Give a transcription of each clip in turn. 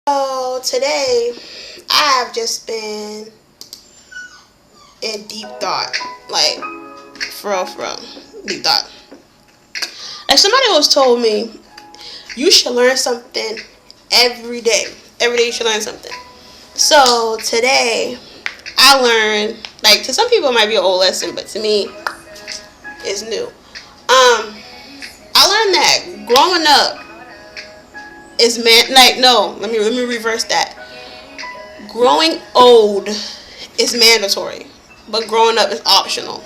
So today I've just been in deep thought, like for real, deep thought. Like somebody once told me, you should learn something every day. Every day you should learn something. So today I learned, like to some people it might be an old lesson, but to me it's new. I learned that growing up is no, let me reverse that. Growing old is mandatory, but growing up is optional.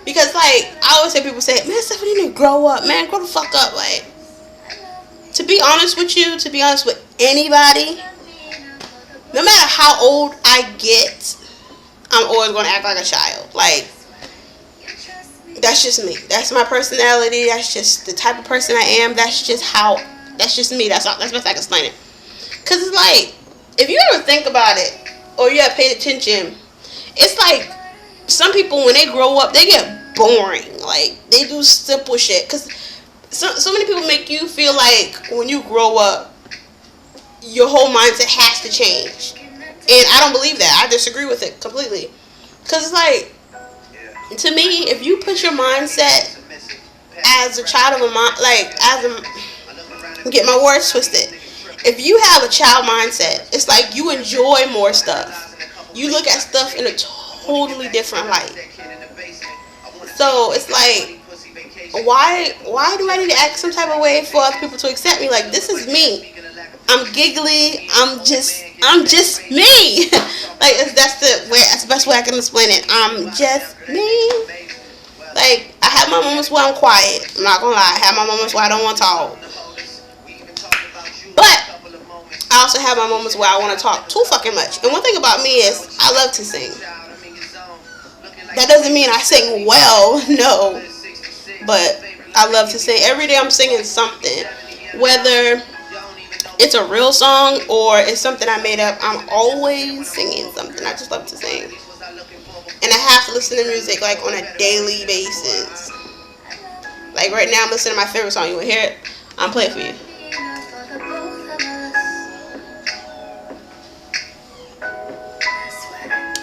Because I always hear people say, man, Stephanie, you need to grow up, man, grow the fuck up. Like, to be honest with you, to be honest with anybody, no matter how old I get, I'm always gonna act like a child. Like, that's just me. That's my personality. That's just the type of person I am. That's just me. That's best I can explain it. Cause it's like, if you ever think about it, or you have paid attention, it's like some people when they grow up, they get boring. Like they do simple shit. Cause so many people make you feel like when you grow up, your whole mindset has to change, and I don't believe that. I disagree with it completely. Cause it's like, to me, if you put your mindset as a child of a mind, get my words twisted. If you have a child mindset, it's like you enjoy more stuff. You look at stuff in a totally different light. So it's like, why do I need to act some type of way for other people to accept me? Like, this is me. I'm giggly. I'm just me. Like, that's the best way I can explain it. I'm just me. Like, I have my moments where I'm quiet. I'm not gonna lie. I have my moments where I don't want to talk. But I also have my moments where I want to talk too fucking much. And one thing about me is I love to sing. That doesn't mean I sing well, no. But I love to sing. Every day I'm singing something. Whether it's a real song or it's something I made up, I'm always singing something. I just love to sing. And I have to listen to music like on a daily basis. Like right now I'm listening to my favorite song. You want to hear it? I'm playing for you.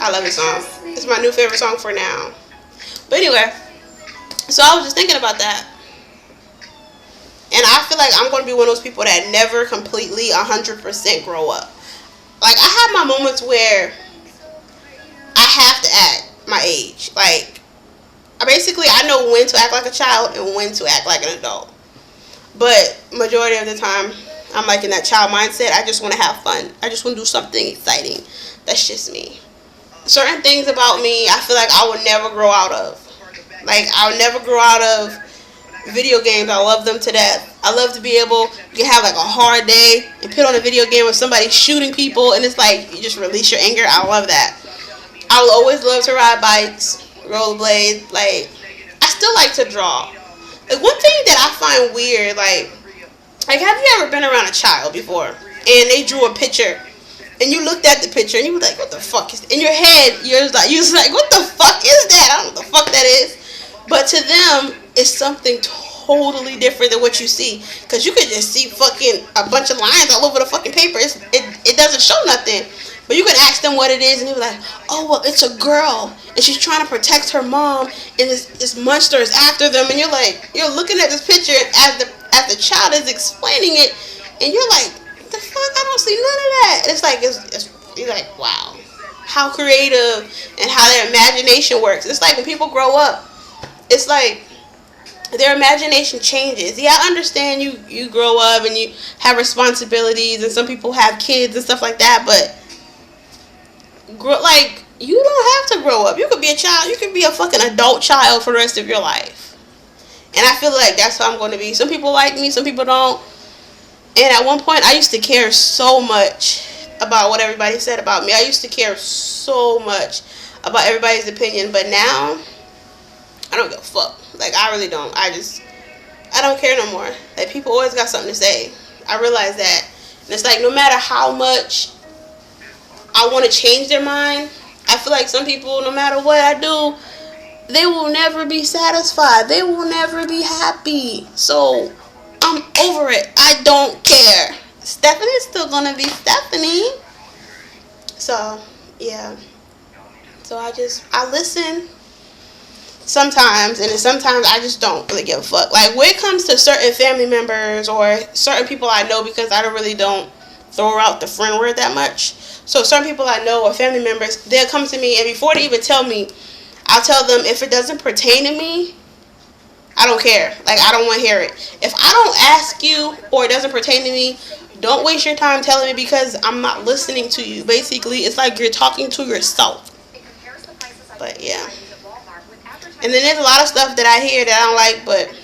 I love this song. It's my new favorite song for now. But anyway, so I was just thinking about that. And I feel like I'm going to be one of those people that never completely 100% grow up. Like, I have my moments where I have to act my age. Like, I know when to act like a child and when to act like an adult. But majority of the time, I'm like in that child mindset. I just want to have fun. I just want to do something exciting. That's just me. Certain things about me, I feel like I will never grow out of. Like, I'll never grow out of video games. I love them to death. I love to be able to have like a hard day and put on a video game with somebody shooting people, and it's like you just release your anger. I love that. I will always love to ride bikes, rollerblade. Like, I still like to draw. Like, one thing that I find weird, like have you ever been around a child before and they drew a picture and you looked at the picture and you were like, what the fuck is, in your head you're just like, what the fuck is that? I don't know what the fuck that is. But to them, it's something totally different than what you see. Because you could just see fucking a bunch of lines all over the fucking paper. It doesn't show nothing. But you can ask them what it is, and they're like, oh, well, it's a girl, and she's trying to protect her mom, and this monster is after them. And you're looking at this picture as the child is explaining it, and you're like, what the fuck? I don't see none of that. And it's like, you're like, wow. How creative and how their imagination works. It's like when people grow up, it's like their imagination changes. Yeah, I understand you grow up and you have responsibilities, and some people have kids and stuff like that, but you don't have to grow up. You could be a child. You could be a fucking adult child for the rest of your life. And I feel like that's how I'm going to be. Some people like me, some people don't. And at one point, I used to care so much about what everybody said about me. I used to care so much about everybody's opinion, but now I don't give a fuck. Like, I really don't. I don't care no more. Like, people always got something to say. I realize that. And it's like, no matter how much I want to change their mind, I feel like some people, no matter what I do, they will never be satisfied. They will never be happy. So, I'm over it. I don't care. Stay Stephanie's still gonna be Stephanie. So yeah. So I listen sometimes, and then sometimes I just don't really give a fuck. Like when it comes to certain family members or certain people I know, because I don't throw out the friend word that much. So certain people I know or family members, they'll come to me, and before they even tell me, I'll tell them if it doesn't pertain to me, I don't care. Like I don't want to hear it. If I don't ask you or it doesn't pertain to me, don't waste your time telling me because I'm not listening to you. Basically, it's like you're talking to yourself. But yeah. And then there's a lot of stuff that I hear that I don't like, but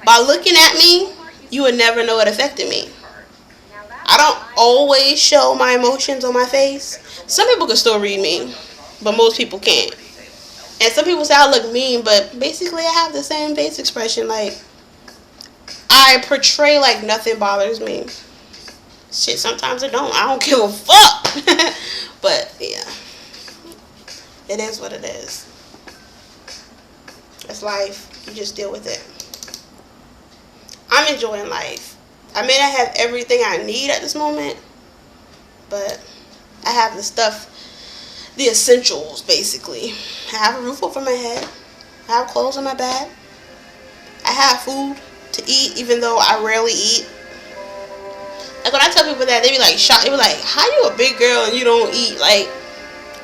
by looking at me, you would never know it affected me. I don't always show my emotions on my face. Some people can still read me, but most people can't. And some people say I look mean, but basically I have the same face expression. Like, I portray like nothing bothers me. Shit, sometimes it don't. I don't give a fuck. But, yeah. It is what it is. It's life. You just deal with it. I'm enjoying life. I may not have everything I need at this moment, but I have the stuff, the essentials, basically. I have a roof over my head. I have clothes on my back. I have food to eat, even though I rarely eat. Like, when I tell people that, they be like shocked. They be like, how you a big girl and you don't eat? Like,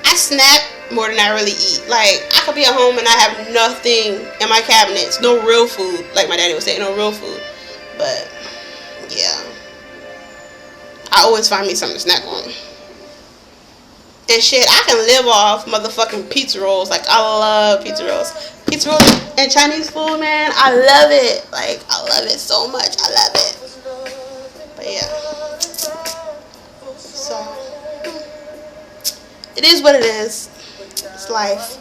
I snack more than I really eat. Like, I could be at home and I have nothing in my cabinets. No real food. Like my daddy would say, no real food. But, yeah. I always find me something to snack on. And shit, I can live off motherfucking pizza rolls. Like, I love pizza rolls. Pizza rolls and Chinese food, man, I love it. Like, I love it so much. I love it. But, yeah. So, it is what it is. It's life.